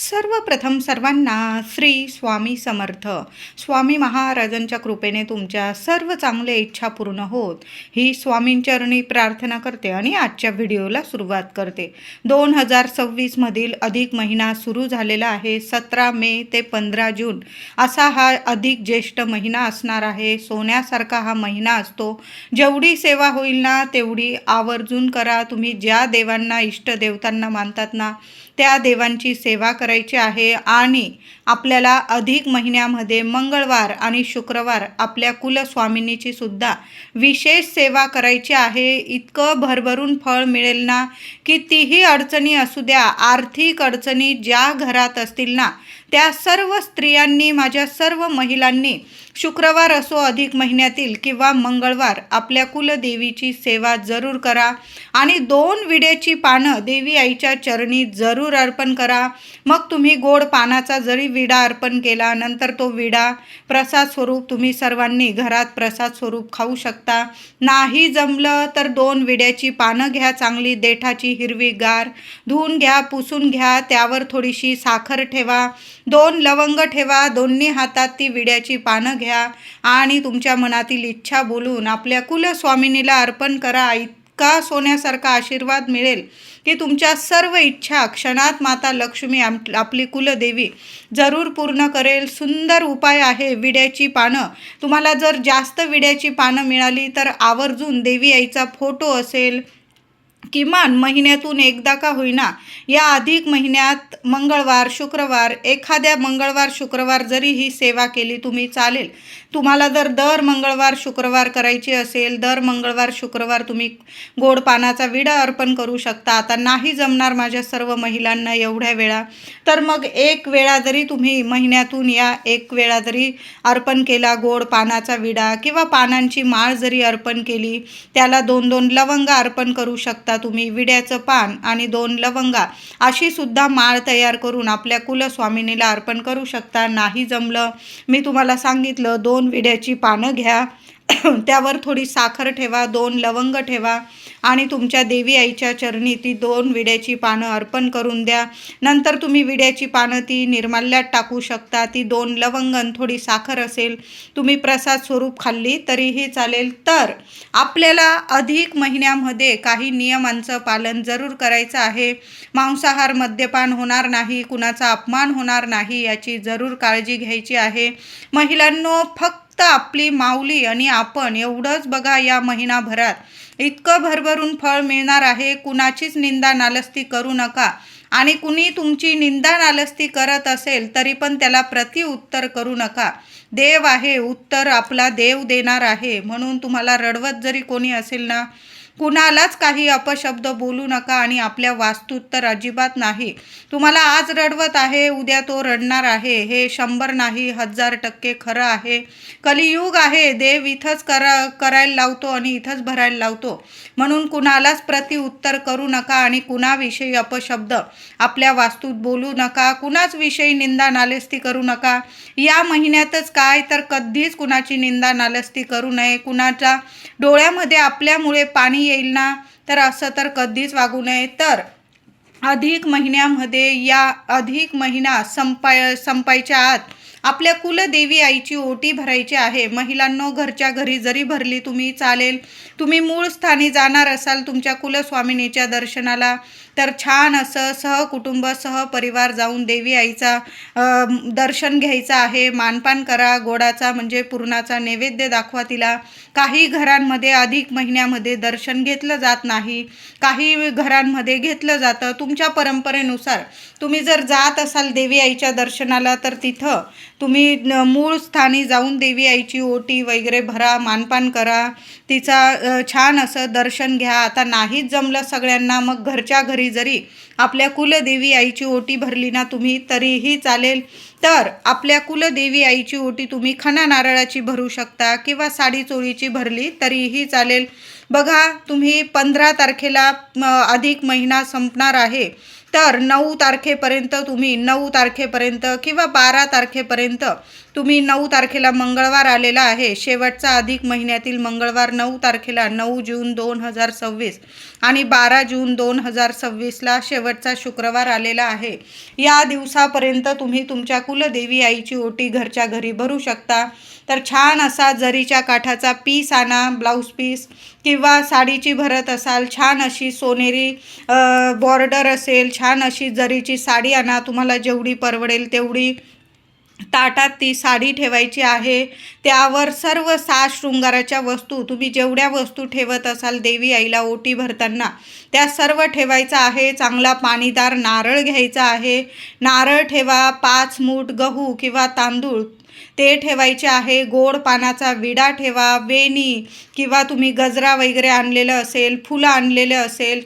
सर्वप्रथम सर्वांना श्री स्वामी समर्थ. स्वामी महाराजांच्या कृपेने तुमच्या सर्व चांगल्या इच्छा पूर्ण होत ही स्वामींचरणी प्रार्थना करते आणि आजच्या व्हिडिओला सुरुवात करते. 2026 मधील अधिक महिना सुरू झालेला आहे. 17 मे ते 15 जून असा हा अधिक ज्येष्ठ महिना असणार आहे. सोन्यासारखा हा महिना असतो. जेवढी सेवा होईल ना तेवढी आवर्जून करा. तुम्ही ज्या देवांना इष्टदेवतांना मानतात ना त्या देवांची सेवा करायची आहे. आणि आपल्याला अधिक महिन्यामध्ये मंगळवार आणि शुक्रवार आपल्या कुलस्वामिनीची सुद्धा विशेष सेवा करायची आहे. इतकं भरभरून फळ मिळेल ना. कितीही अडचणी असू द्या, आर्थिक अडचणी ज्या घरात असतील ना त्या सर्व स्त्रियांनी, माझ्या सर्व महिलांनी शुक्रवार असो अधिक महिन्यातील किंवा मंगळवार आपल्या कुलदेवीची सेवा जरूर करा. आणि 2 विड्याची पानं देवी आईच्या चरणी जरूर अर्पण करा. मग तुम्ही गोड पानाचा जरी विडा अर्पण केला, नंतर तो विडा प्रसाद स्वरूप तुम्ही सर्वांनी घरात प्रसाद स्वरूप खाऊ शकता. नाही जमलं तर 2 विड्याची पानं घ्या, चांगली देठाची हिरवीगार, धुवून घ्या, पुसून घ्या. त्यावर थोडीशी साखर ठेवा, 2 लवंग ठेवा, दोन्ही हातात ती विड्याची पानं घ्या आणि तुमच्या मनातील इच्छा बोलून आपल्या कुलस्वामिनीला अर्पण करा. इतका सोन्यासारखा आशीर्वाद मिळेल की तुमच्या सर्व इच्छा क्षणात माता लक्ष्मी आपली कुलदेवी जरूर पूर्ण करेल. सुंदर उपाय आहे विड्याची पानं. तुम्हाला जर जास्त विड्याची पानं मिळाली तर आवर्जून देवी आईचा फोटो असेल, किमान महिन्यातून एकदा का होईना या अधिक महिन्यात मंगळवार शुक्रवार, एखाद्या मंगळवार शुक्रवार जरी ही सेवा केली तुम्ही चालेल. तुम्हाला जर दर मंगळवार शुक्रवार करायची असेल, दर मंगळवार शुक्रवार तुम्ही गोड पानाचा विडा अर्पण करू शकता. आता नाही जमणार माझ्या सर्व महिलांना एवढ्या वेळा, तर मग एक वेळा जरी तुम्ही महिन्यातून या एक वेळा जरी अर्पण केला गोड पानाचा विडा किंवा पानांची माळ जरी अर्पण केली, त्याला 2-2 लवंगा अर्पण करू शकता तुम्ही. विड्याचं पान आणि 2 लवंगा अशी सुद्धा माळ तयार करून आपल्या कुलस्वामिनीला अर्पण करू शकता. नाही जमलं, मी तुम्हाला सांगितलं, 2 विड्याची पानं घ्या, त्यावर थोडी साखर ठेवा, 2 लवंग ठेवा आणि तुमच्या देवी आईच्या चरणी ती 2 विड्याची पानं अर्पण करून द्या. नंतर तुम्ही विड्याची पानं ती निर्माल्यात टाकू शकता. ती 2 लवंग आणि थोडी साखर असेल, तुम्ही प्रसाद स्वरूप खाल्ली तरीही चालेल. तर आपल्याला अधिक महिन्यामध्ये काही नियमांचं पालन जरूर करायचं आहे. मांसाहार, मद्यपान होणार नाही, कुणाचा अपमान होणार नाही याची जरूर काळजी घ्यायची आहे. महिलांनो, फक्त आपली माऊली आणि आपण एवढंच बघा. या महिनाभरात इतकं भरभरून फळ मिळणार आहे. कुणाचीच निंदा नालस्ती करू नका. आणि कुणी तुमची निंदा नालस्ती करत असेल तरी पण त्याला प्रतिउत्तर करू नका. देव आहे, उत्तर आपला देव देणार आहे. म्हणून तुम्हाला रडवत जरी कोणी असेल ना, कुणालाच काही अपशब्द बोलू नका. आणि आपल्या वास्तूत तर अजिबात नाही. तुम्हाला आज रडवत आहे, उद्या तो रडणार आहे, हे 100 नाही 1000% खरं आहे. कलियुग आहे. देव इथंच करायला लावतो आणि इथंच भरायला लावतो. म्हणून कुणालाच प्रतिउत्तर करू नका आणि कुणाविषयी अपशब्द आपल्या वास्तूत बोलू नका. कुणाच विषयी निंदा नालस्ती करू नका. या महिन्यातच काय तर कधीच कुणाची निंदा नालस्ती करू नये. कुणाच्या डोळ्यामध्ये आपल्यामुळे पाणी येईल ना, तर असं तर कधीच वागू नये. तर अधिक महिन्यामध्ये या अधिक महिना संपायच्या आत आपल्या कुलदेवी आईची ओटी भरायची आहे. महिलांनो, घरच्या घरी जरी भरली तुम्ही चालेल. तुम्ही मूळ स्थानी जाणार असाल तुमच्या कुलस्वामिनीच्या दर्शनाला, तर छान असं सहकुटुंब सहपरिवार जाऊन देवी आईचा दर्शन घ्यायचं आहे. मानपान करा, गोडाचा म्हणजे पुरणाचा नैवेद्य दाखवा तिला. काही घरांमध्ये अधिक महिन्यामध्ये दर्शन घेतलं जात नाही, काही घरांमध्ये घेतलं जातं. तुमच्या परंपरेनुसार तुम्ही जर जात असाल देवी आईच्या दर्शनाला तर तिथं तुम्ही मूळ स्थानी जाऊन देवी आईची ओटी वगैरे भरा, मानपान करा, तिचा छान असं दर्शन घ्या. आता नाहीच जमलं सगळ्यांना, मग घरच्या घरी जरी आपल्या कुलदेवी आईची ओटी भरली ना तुम्ही तरीही चालेल. तर आपल्या कुलदेवी आईची ओटी तुम्ही खणा नारळाची भरू शकता किंवा साडी चोळीची भरली तरीही चालेल. बघा, तुम्ही 15 तारखेला अधिक महिना संपणार आहे तर 9 तारखेपर्यंत तुम्ही 9 तारखेपर्यंत किंवा 12 तारखेपर्यंत तुम्ही 9 तारखेला मंगळवार आलेला आहे, शेवटचा अधिक महिन्यातील मंगळवार 9 तारखेला 9 जून 2026 आणि 12 जून 2026ला शेवटचा शुक्रवार आलेला आहे. या दिवसापर्यंत तुम्ही तुमच्या कुलदेवी आईची ओटी घरच्या घरी भरू शकता. तर छान असा जरीच्या काठाचा पीस आणा, ब्लाऊज पीस किंवा साडीची भरत असाल छान अशी सोनेरी बॉर्डर असेल, छान अशी जरीची साडी आणा, तुम्हाला जेवढी परवडेल तेवढी. ताटात ती साडी ठेवायची आहे, त्यावर सर्व 6 शृंगाराच्या वस्तू, तुम्ही जेवढ्या वस्तू ठेवत असाल देवी आईला ओटी भरताना त्या सर्व ठेवायचं आहे. चांगला पाणीदार नारळ घ्यायचा आहे, नारळ ठेवा. 5 मूठ गहू किंवा तांदूळ ते ठेवायचे आहे. गोड पानाचा विडा ठेवा, वेणी किंवा तुम्ही गजरा वगैरे आणलेलं असेल, फुलं आणलेलं असेल,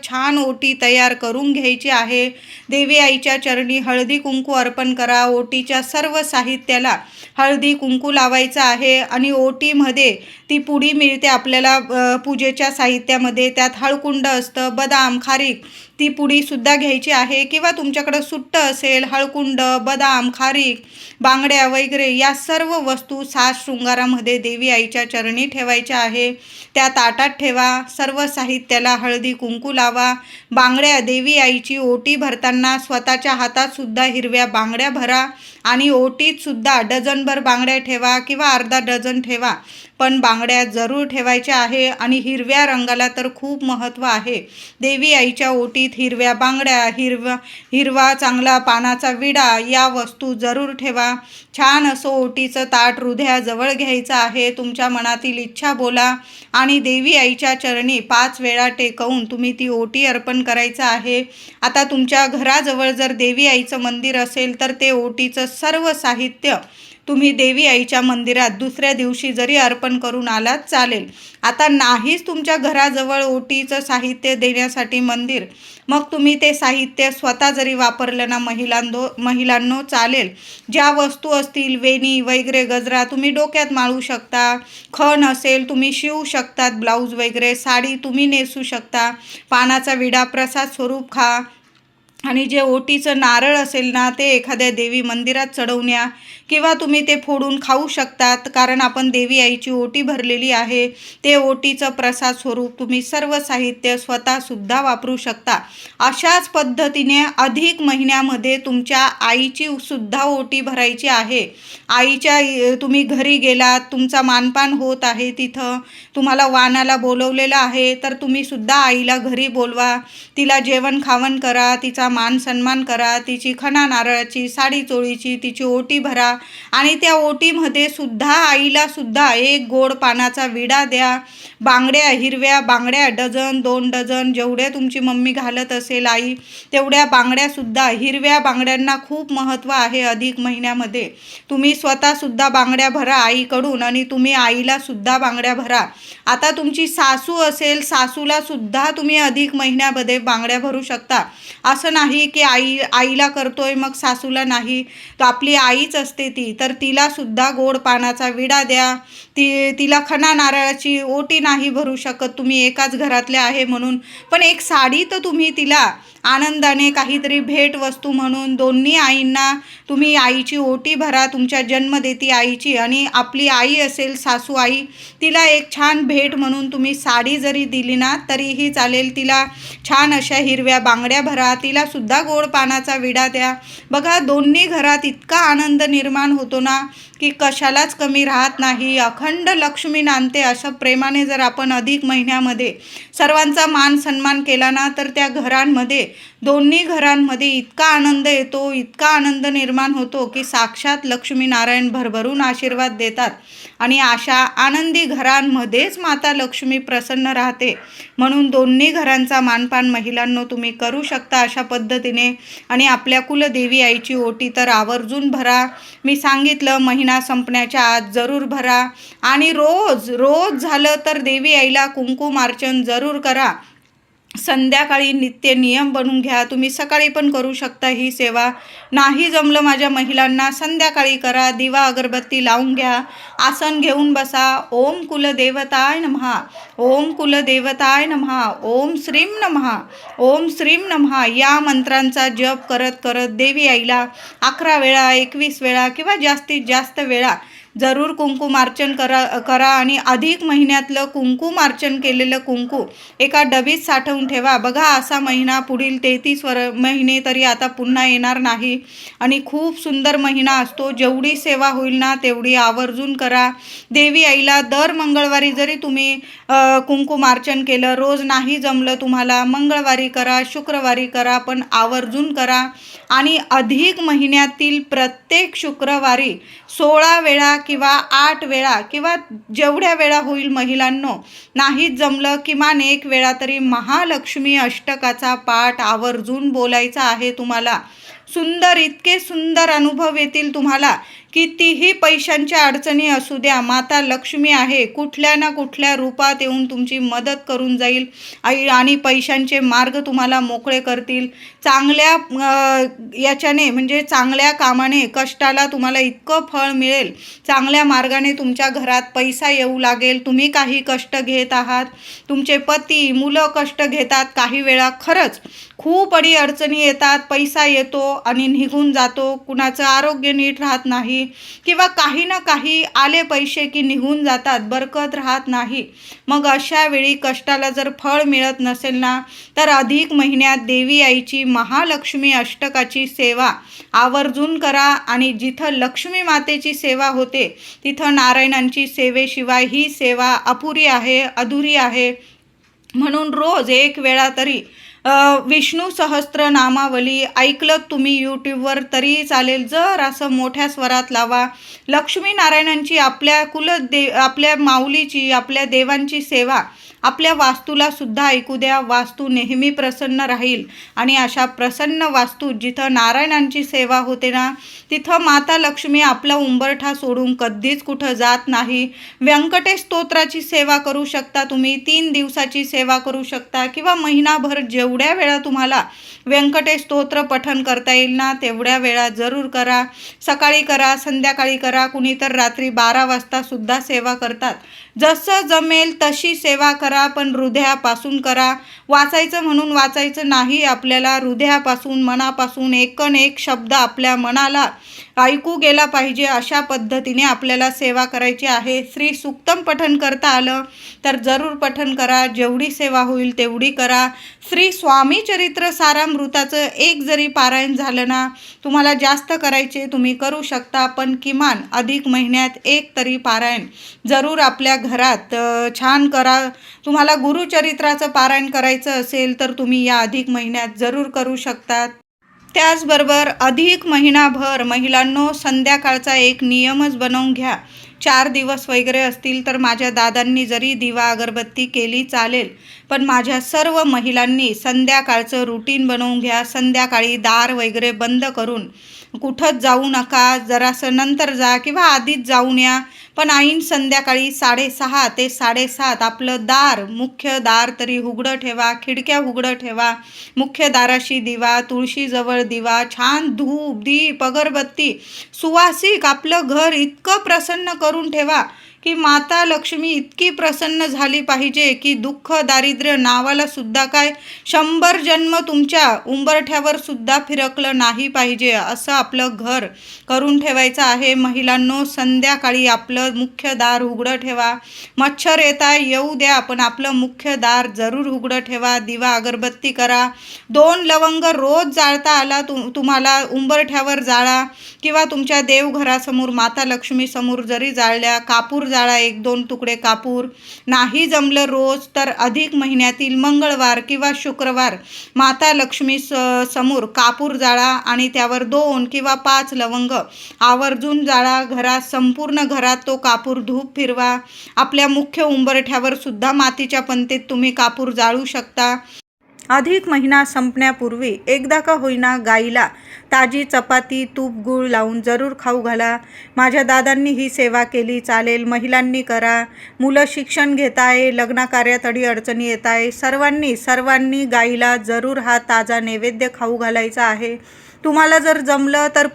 छान ओटी तयार करून घ्यायची आहे. देवी आईच्या चरणी हळदी कुंकू अर्पण करा. ओटीच्या सर्व साहित्याला हळदी कुंकू लावायचं आहे आणि ओटीमध्ये ती पुडी मिळते आपल्याला पूजेच्या साहित्यामध्ये, त्यात हळकुंड असतं, बदाम, खारीक, ती पुडीसुद्धा घ्यायची आहे. किंवा तुमच्याकडं सुट्ट असेल, हळकुंड, बदाम, खारीक, बांगड्या वगैरे या सर्व वस्तू 7 शृंगारामध्ये देवी आईच्या चरणी ठेवायच्या आहे. त्या ताटात ठेवा. सर्व साहित्याला हळदी कुंकू लावा. बांगड्या, देवी आईची ओटी भरताना स्वतःच्या हातातसुद्धा हिरव्या बांगड्या भरा आणि ओटीतसुद्धा डझनभर बांगड्या ठेवा किंवा अर्धा डझन ठेवा, पण बांगड्या जरूर ठेवायच्या आहे. आणि हिरव्या रंगाला तर खूप महत्त्व आहे. देवी आईच्या ओटीत हिरव्या बांगड्या, हिरवा चांगला पानाचा विडा या वस्तू जरूर ठेवा. छान असं ओटीचं ताट हृदयाजवळ घ्यायचं आहे. तुमच्या मनातील इच्छा बोला आणि देवी आईच्या चरणी 5 वेळा टेकवून तुम्ही ती ओटी अर्पण करायचं आहे. आता तुमच्या घराजवळ जर देवी आईचं मंदिर असेल तर ते ओटीचं सर्व साहित्य तुम्ही देवी आईच्या मंदिरात दुसऱ्या दिवशी जरी अर्पण करून आलात चालेल. आता नाहीच तुमच्या घराजवळ ओटीचं साहित्य देण्यासाठी मंदिर, मग तुम्ही ते साहित्य स्वतः जरी वापरलं ना महिलांनो चालेल. ज्या वस्तू असतील, वेणी वगैरे, गजरा तुम्ही डोक्यात माळू शकता, खण असेल तुम्ही शिवू शकतात, ब्लाऊज वगैरे, साडी तुम्ही नेसू शकता, पानाचा विडा प्रसाद स्वरूप खा. आणि जे ओटीचं नारळ असेल ना ते एखाद्या देवी मंदिरात चढवण्या किंवा तुम्ही ते फोडून खाऊ शकतात, कारण आपण देवी आईची ओटी भरलेली आहे. ते ओटीचं प्रसाद स्वरूप तुम्ही सर्व साहित्य स्वतःसुद्धा वापरू शकता. अशाच पद्धतीने अधिक महिन्यामध्ये तुमच्या आईची सुद्धा ओटी भरायची आहे. आईच्या तुम्ही घरी गेलात, तुमचा मानपान होत आहे, तिथं तुम्हाला वाणाला बोलवलेलं आहे, तर तुम्ही सुद्धा आईला घरी बोलवा, तिला जेवण खावण करा, तिचा मान सन्मान करा, तिची खणा नारळाची, साडी चोळीची, तिची ओटी भरा आणि त्या ओटीमध्ये सुद्धा आईला सुद्धा एक गोड पानाचा विडा द्या. बांगड्या, हिरव्या बांगड्या डझन 2 डझन जेवढ्या तुमची मम्मी घालत असेल आई तेवढ्या बांगड्यासुद्धा, हिरव्या बांगड्यांना खूप महत्त्व आहे अधिक महिन्यामध्ये. तुम्ही स्वतःसुद्धा बांगड्या भरा आईकडून आणि तुम्ही आईला सुद्धा बांगड्या भरा. आता तुमची सासू असेल, सासूला सुद्धा तुम्ही अधिक महिन्यामध्ये बांगड्या भरू शकता. असं नाही की आईला करतोय मग सासूला नाही, तर आपली आईच असते ती, तर तिला सुद्धा गोड पानाचा विडा द्या. तिला खणा नारळाची ओटी नाही भरू शकत तुम्ही एकाच घरातल्या आहे म्हणून, पण एक साडी तर तुम्ही तिला आनंदाने काहीतरी भेटवस्तू म्हणून दोन्ही आईंना तुम्ही आईची ओटी भरा, तुमच्या जन्मदेती आईची. आणि आपली आई असेल सासू आई, तिला एक छान भेट म्हणून तुम्ही साडी जरी दिली ना तरीही चालेल. तिला छान अशा हिरव्या बांगड्या भरा, तिला सुद्धा गोड पानाचा विडा द्या. बघा दोन्ही घरात इतका आनंद निर्माण होतो ना की कशालाच कमी राहत नाही. अखंड लक्ष्मी नांदते. अशा प्रेमाने जर आपण अधिक महिन्यामध्ये सर्वांचा मान सन्मान केला ना तर त्या घरांमध्ये, दोन्ही घरांमध्ये इतका आनंद येतो, इतका आनंद निर्माण होतो की साक्षात लक्ष्मीनारायण भरभरून आशीर्वाद देतात. आणि अशा आनंदी घरांमध्येच माता लक्ष्मी प्रसन्न राहते. म्हणून दोन्ही घरांचा मानपान महिलांनो तुम्ही करू शकता अशा पद्धतीने. आणि आपल्या कुलदेवी आईची ओटी तर आवर्जून भरा. मी सांगितलं महिना संपण्याच्या आत जरूर भरा. आणि रोज झालं तर देवी आईला कुंकुमार्चन जरूर करा. संध्याकाळी नित्य नियम बनवून घ्या. तुम्ही सकाळी पण करू शकता ही सेवा. नाही जमलं माझ्या महिलांना, संध्याकाळी करा. दिवा अगरबत्ती लावून घ्या, आसन घेऊन बसा. ओम कुलदेवताय नमः, ओम कुलदेवताय नमः, ओम श्रीम नमः, ओम श्रीम नमः या मंत्रांचा जप करत करत देवी आईला 11 वेळा, 21 वेळा किंवा जास्तीत जास्त वेळा जरूर कुंकुमार्चन करा आणि अधिक महिन्यातलं कुंकुमार्चन केलेलं कुंकू एका डबीत साठवून ठेवा. बघा, असा महिना पुढील 33 महिने तरी आता पुन्हा येणार नाही आणि खूप सुंदर महिना असतो. जेवढी सेवा होईल ना तेवढी आवर्जून करा. देवी आईला दर मंगळवारी जरी तुम्ही कुंकुमार्चन केलं, रोज नाही जमलं तुम्हाला, मंगळवारी करा, शुक्रवारी करा, पण आवर्जून करा. आणि अधिक महिन्यातील प्रत्येक शुक्रवारी 16 वेळा किंवा 8 वेळा किंवा जेवढ्या वेळा होईल महिलांनो, नाहीच जमलं किमान 1 वेळा तरी महालक्ष्मी अष्टकाचा पाठ आवर्जून बोलायचा आहे तुम्हाला. सुंदर, इतके सुंदर अनुभव येतील तुम्हाला. कितीही पैशांच्या अडचणी असू द्या, माता लक्ष्मी आहे, कुठल्या ना कुठल्या रूपात येऊन तुमची मदत करून जाईल आणि पैशांचे मार्ग तुम्हाला मोकळे करतील. चांगल्या याच्याने म्हणजे चांगल्या कामाने, कष्टाला तुम्हाला इतकं फळ मिळेल. चांगल्या मार्गाने तुमच्या घरात पैसा येऊ लागेल. तुम्ही काही कष्ट घेत आहात, तुमचे पती मुलं कष्ट घेतात, काही वेळा खरंच खूप अडचणी येतात, पैसा येतो आणि निघून जातो, कुणाचं आरोग्य नीट राहत नाही किंवा काही ना काही आले पैसे की निघून जातात, बरकत राहत नाही. मग अशा वेळी कष्टाला जर फळ मिळत नसेल ना, तर अधिक महिन्यात देवी आईची महालक्ष्मी अष्टकाची सेवा आवर्जून करा. आणि जिथं लक्ष्मी मातेची सेवा होते तिथं नारायणांची सेवेशिवाय ही सेवा अपुरी आहे, अधुरी आहे. म्हणून रोज 1 वेळा तरी विष्णू सहस्त्र नामावली ऐकलं तुम्ही यूट्यूबवर तरी चालेल, जर असं मोठ्या स्वरात लावा. लक्ष्मीनारायणांची, आपल्या माऊलीची, आपल्या देवांची सेवा आपल्या वास्तूला सुद्धा ऐकू द्या. वास्तू नेहमी प्रसन्न राहील आणि अशा प्रसन्न वास्तू जिथं नारायणांची सेवा होते ना, तिथं माता लक्ष्मी आपला उंबरठा सोडून कधीच कुठं जात नाही. व्यंकटेश स्तोत्राची सेवा करू शकता तुम्ही, 3 दिवसाची सेवा करू शकता किंवा महिनाभर जेवढ्या वेळा तुम्हाला व्यंकटेश स्तोत्र पठण करता येईल ना तेवढ्या वेळा जरूर करा. सकाळी करा, संध्याकाळी करा, कुणी तर रात्री 12 वाजता सुद्धा सेवा करतात. जसं जमेल तशी सेवा करा, पण हृदयापासून करा. वाचायचं म्हणून वाचायचं नाही, आपल्याला हृदयापासून, मनापासून एकन एक शब्द आपल्या मनाला ऐकू गेला पाहिजे, अशा पद्धतीने आपल्याला सेवा करायची आहे. श्री सूक्तम पठण करता आलं तर जरूर पठण करा, जेवढी सेवा होईल तेवढी करा. श्री स्वामी चरित्र सारामृताचं 1 जरी पारायण झालं ना, तुम्हाला जास्त करायचे तुम्ही करू शकता, पण किमान अधिक महिन्यात 1 तरी पारायण जरूर आपल्या घरात छान करा. तुम्हाला गुरुचरित्राचं पारायण करायचं असेल तर तुम्ही या अधिक महिन्यात जरूर करू शकतात. त्याचबरोबर अधिक महिनाभर महिलांनो संध्याकाळचा एक नियमच बनवून घ्या. 4 दिवस वगैरे असतील तर माझ्या दादांनी जरी दिवा अगरबत्ती केली चालेल, पण माझ्या सर्व महिलांनी संध्याकाळचं रुटीन बनवून घ्या. संध्याकाळी दार वगैरे बंद करून कुठंच जाऊ नका, जरासं नंतर जा किंवा आधीच जाऊन या, पण ऐन संध्याकाळी 6:30 ते 7:30 आपलं दार, मुख्य दार तरी उघडं ठेवा, खिडक्या उघडं ठेवा. मुख्य दाराशी दिवा, तुळशीजवळ दिवा, छान धूप, दीप, अगरबत्ती, सुवासिक आपलं घर इतकं प्रसन्न करून ठेवा की माता लक्ष्मी इतकी प्रसन्न झाली पाहिजे की दुःख दारिद्र्य नावाला सुद्धा काय 100 जन्म तुमच्या उंबरठ्यावर सुद्धा फिरकलं नाही पाहिजे, असं आपलं घर करून ठेवायचं आहे. महिलांनो संध्याकाळी आपलं मुख्य दार उघडं ठेवा. मच्छर येऊ द्या, पण आपलं मुख्य दार जरूर उघडं ठेवा. दिवा अगरबत्ती करा. 2 लवंग रोज जाळता आला तुम्हाला उंबरठ्यावर जाळा किंवा तुमच्या देवघरासमोर माता लक्ष्मी समोर जरी जाळल्या, कापूर जाळा, 1-2 तुकडे कापूर. नाही जमलं रोज तर अधिक महिन्यातील मंगळवार किंवा शुक्रवार माता लक्ष्मी समोर कापूर जाळा आणि त्यावर 2 किंवा 5 लवंग आवर्जून जाळा. संपूर्ण घरात तो कापूर धूप फिरवा. आपल्या मुख्य उंबरठ्यावर सुद्धा मातीच्या पंतीत तुम्ही कापूर जाळू शकता. अधिक महिना संपण्यापूर्वी एकदा का होईना गाईला ताजी चपाती तूप गूळ लावून जरूर खाऊ घाला. माझ्या दादांनी ही सेवा केली, चालेल. महिलांनी करा. मुलं शिक्षण घेत आहे, लग्नकार्यात अडीअडचणी येत आहे, सर्वांनी गाईला जरूर हा ताजा नैवेद्य खाऊ घालायचा आहे. तुम्हाला जर जमलं तर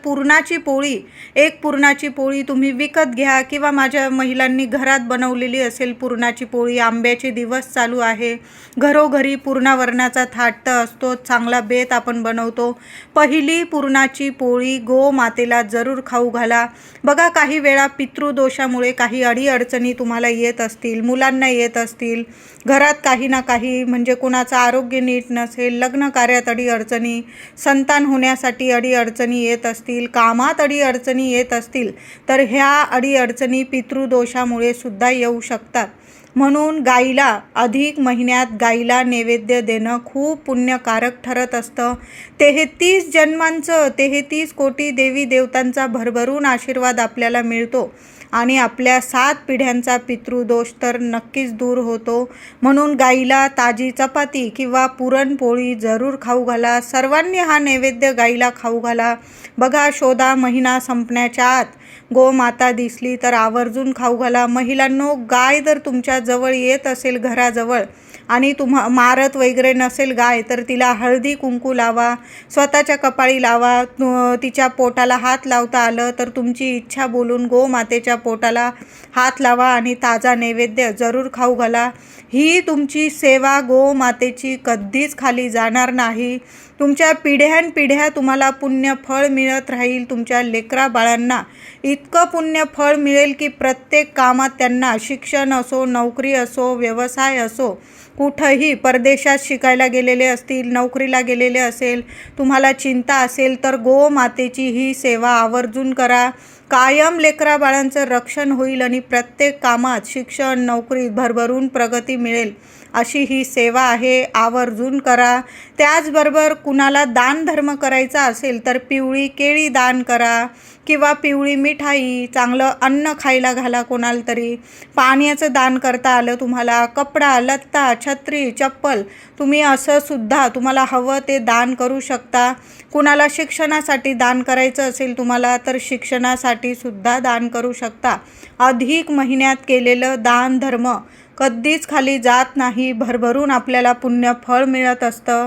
एक पुरणाची पोळी तुम्ही विकत घ्या किंवा माझ्या महिलांनी घरात बनवलेली असेल पुरणाची पोळी. आंब्याचे दिवस चालू आहे, घरोघरी पुरणावरणाचा थाट तर असतो, चांगला बेत आपण बनवतो. पहिली पुरणाची पोळी गोमातेला जरूर खाऊ घाला. बघा, काही वेळा पितृदोषामुळे काही अडीअडचणी तुम्हाला येत असतील, मुलांना येत असतील, घरात काही ना काही म्हणजे कोणाचं आरोग्य नीट नसेल, लग्न कार्यात अडीअडचणी, संतान होण्यासाठी अडीअडचणी येत असतील, कामात अडीअडचणी येत असतील, तर ह्या अडीअडचणी पितृदोषामुळे सुद्धा येऊ शकतात. म्हणून गाईला अधिक महिन्यात गाईला नैवेद्य देणं खूप पुण्यकारक ठरत असतं. 33 जन्मांचं 33 कोटी देवी देवतांचा भरभरून आशीर्वाद आपल्याला मिळतो आणि आपल्या 7 पिढ्यांचा पितृदोष तर नक्कीच दूर होतो. म्हणून गाईला ताजी चपाती किंवा पुरणपोळी जरूर खाऊ घाला. सर्वांनी हा नैवेद्य गाईला खाऊ घाला. बघा, शोधा, महिना संपण्याच्या आत गोमाता दिसली तर आवर्जून खाऊ घाला. महिलांनो, गाय जर तुमच्या जवळ येत असेल घराजवळ आणि मारत वगैरे नसेल गाय, तर तिला हळदी कुंकू लावा, स्वतःच्या कपाळी लावा. तिच्या पोटाला हात लावता आलं तर तुमची इच्छा बोलून गोमातेच्या पोटाला हात लावा आणि ताजा नैवेद्य जरूर खाऊ घाला. ही तुमची सेवा गोमातेची कधीच खाली जाणार नाही. तुमच्या पिढ्यानपिढ्या तुम्हाला पुण्यफळ मिळत राहील. तुमच्या लेकरा बाळांना इतकं पुण्यफळ मिळेल की प्रत्येक कामात त्यांना, शिक्षण असो, नोकरी असो, व्यवसाय असो, कुठंही परदेशात शिकायला गेलेले असतील, नोकरीला गेलेले असेल, तुम्हाला चिंता असेल तर गोमातेची ही सेवा आवर्जून करा. कायम लेकरा बाळांचं रक्षण होईल आणि प्रत्येक कामात, शिक्षण, नोकरीत भरभरून प्रगती मिळेल अशी ही सेवा आहे. आवर्जून करा. त्याचबरोबर कुणाला दानधर्म करायचा असेल तर पिवळी केळी दान करा किंवा पिवळी मिठाई, चांगलं अन्न खायला घाला कोणाला तरी. पाण्याचं दान करता आलं तुम्हाला, कपडा लत्ता, छत्री, चप्पल, तुम्ही असं सुद्धा तुम्हाला हवं ते दान करू शकता. कुणाला शिक्षणासाठी दान करायचं असेल तुम्हाला तर शिक्षणासाठी सुद्धा दान करू शकता. अधिक महिन्यात केलेलं दान धर्म कधीच खाली जात नाही, भरभरून आपल्याला पुण्यफळ मिळत असतं.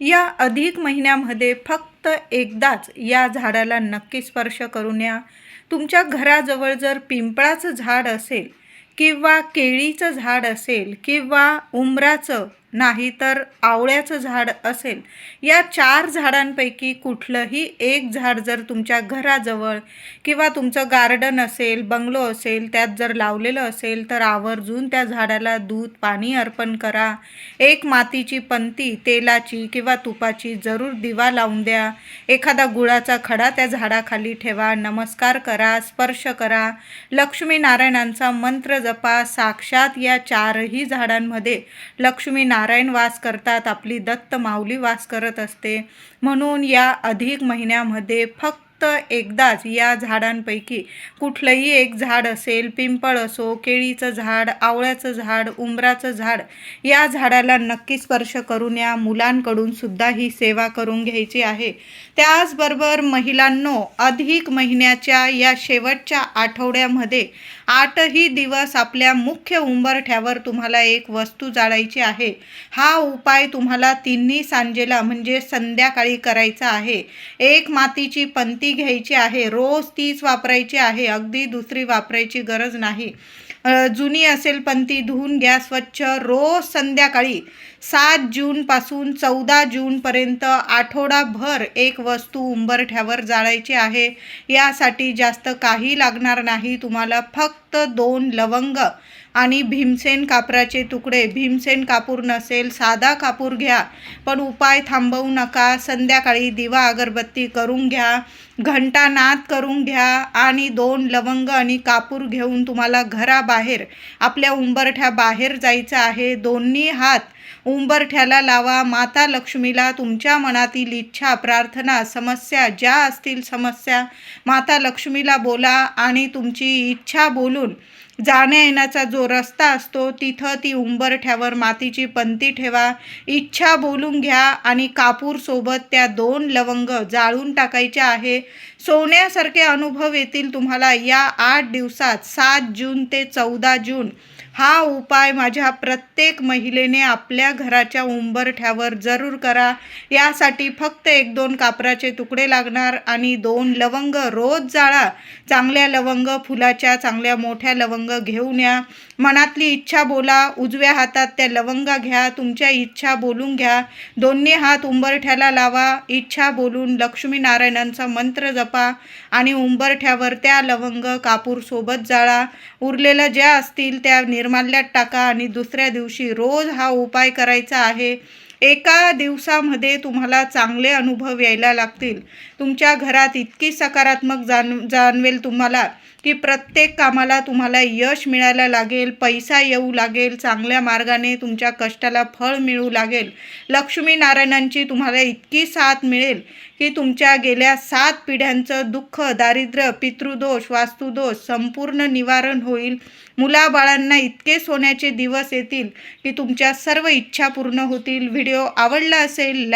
या अधिक महिन्यामध्ये फक्त एकदाच या झाडाला नक्की स्पर्श करून या. तुमच्या घराजवळ जर पिंपळाचं झाड असेल किंवा केळीचं झाड असेल किंवा उंबराचं नाही तर आवळ्याचं झाड असेल, या 4 झाडांपैकी कुठलंही एक झाड जर तुमच्या घराजवळ किंवा तुमचं गार्डन असेल, बंगलो असेल, त्यात जर लावलेलं असेल तर आवर्जून त्या झाडाला दूध पाणी अर्पण करा. एक मातीची पंती तेलाची किंवा तुपाची जरूर दिवा लावून द्या. एखादा गुळाचा खडा त्या झाडाखाली ठेवा. नमस्कार करा, स्पर्श करा. लक्ष्मीनारायणांचा मंत्र जपा. साक्षात या 4ही झाडांमध्ये लक्ष्मीनारायण वास करतात, आपली दत्त माऊली वास करत असते. म्हणून या अधिक महिन्यामध्ये फक्त एकदाच या झाडांपैकी कुठलंही एक झाड असेल, पिंपळ असो, केळीचं झाड, आवळ्याचं झाड, उंबराचं झाड, या झाडाला नक्की स्पर्श करून या. मुलांकडून सुद्धा ही सेवा करून घ्यायची आहे. त्याचबरोबर महिलांनो, अधिक महिन्याच्या या शेवटच्या आठवड्यामध्ये 8ही दिवस आपल्या मुख्य उंबरठ्यावर तुम्हाला एक वस्तू जाळायची आहे. हा उपाय तुम्हाला तिन्ही सांजेला म्हणजे संध्याकाळी करायचा आहे. एक मातीची पंती घ्यायची आहे, रोज तीच वापरायची आहे, अगदी दुसरी वापरायची गरज नाही. जुनी असेल पंती धुवून घ्या स्वच्छ. रोज संध्याकाळी 7 जूनपासून 14 जूनपर्यंत आठवडाभर एक वस्तू उंबरठ्यावर जाळायची आहे. यासाठी जास्त काही लागणार नाही. तुम्हाला फक्त 2 लवंग आणि भीमसेन कापराचे तुकडे. भीमसेन कापूर नसेल साधा कापूर घ्या, पण उपाय थांबवू नका. संध्याकाळी दिवा अगरबत्ती करून घ्या, घंटानाद करून घ्या आणि 2 लवंग आणि कापूर घेऊन तुम्हाला घराबाहेर आपल्या उंबरठ्या बाहेर जायचं आहे. दोन्ही हात उंबरठ्याला लावा. माता लक्ष्मीला तुमच्या मनातील इच्छा, प्रार्थना, समस्या ज्या असतील समस्या माता लक्ष्मीला बोला आणि तुमची इच्छा बोलून जाण्या येण्याचा जो रस्ता असतो तिथं ती उंबरठ्यावर मातीची पंती ठेवा. इच्छा बोलून घ्या आणि कापूर सोबत त्या 2 लवंग जाळून टाकायच्या आहे. सोन्यासारखे अनुभव येतील तुम्हाला या 8 दिवसात. 7 जून ते 14 जून हा उपाय माझ्या प्रत्येक महिलेने आपल्या घराच्या उंबरठ्यावर जरूर करा. यासाठी फक्त 1-2 कापराचे तुकडे लागणार आणि 2 लवंग रोज जाळा. चांगल्या लवंग, फुलाच्या चांगल्या मोठ्या लवंग घेऊन या. मनातली इच्छा बोला. उजव्या हातात त्या लवंगा घ्या. तुमच्या इच्छा बोलून घ्या. दोन्ही हात उंबरठ्याला लावा. इच्छा बोलून लक्ष्मीनारायणांचा मंत्र जपा आणि उंबरठ्यावर त्या लवंग कापूर सोबत जाळा. उरलेल्या ज्या असतील त्या निर्माल्यात टाका आणि दुसऱ्या दिवशी रोज हा उपाय करायचा आहे. एका दिवसामध्ये तुम्हाला चांगले अनुभव यायला लागतील. तुमच्या घरात इतकी सकारात्मक जाणवेल तुम्हाला की प्रत्येक कामाला तुम्हाला यश मिळायला लागेल, पैसा येऊ लागेल, चांगल्या मार्गाने तुमच्या कष्टाला फळ मिळू लागेल. लक्ष्मीनारायणांची तुम्हाला इतकी साथ मिळेल की तुमच्या गेल्या 7 पिढ्यांचं दुःख, दारिद्र्य, पितृदोष, वास्तुदोष संपूर्ण निवारण होईल. मुलाबाळांना इतके सोन्याचे दिवस येतील की तुमच्या सर्व इच्छा पूर्ण होतील. व्हिडिओ आवडला असेल लाईक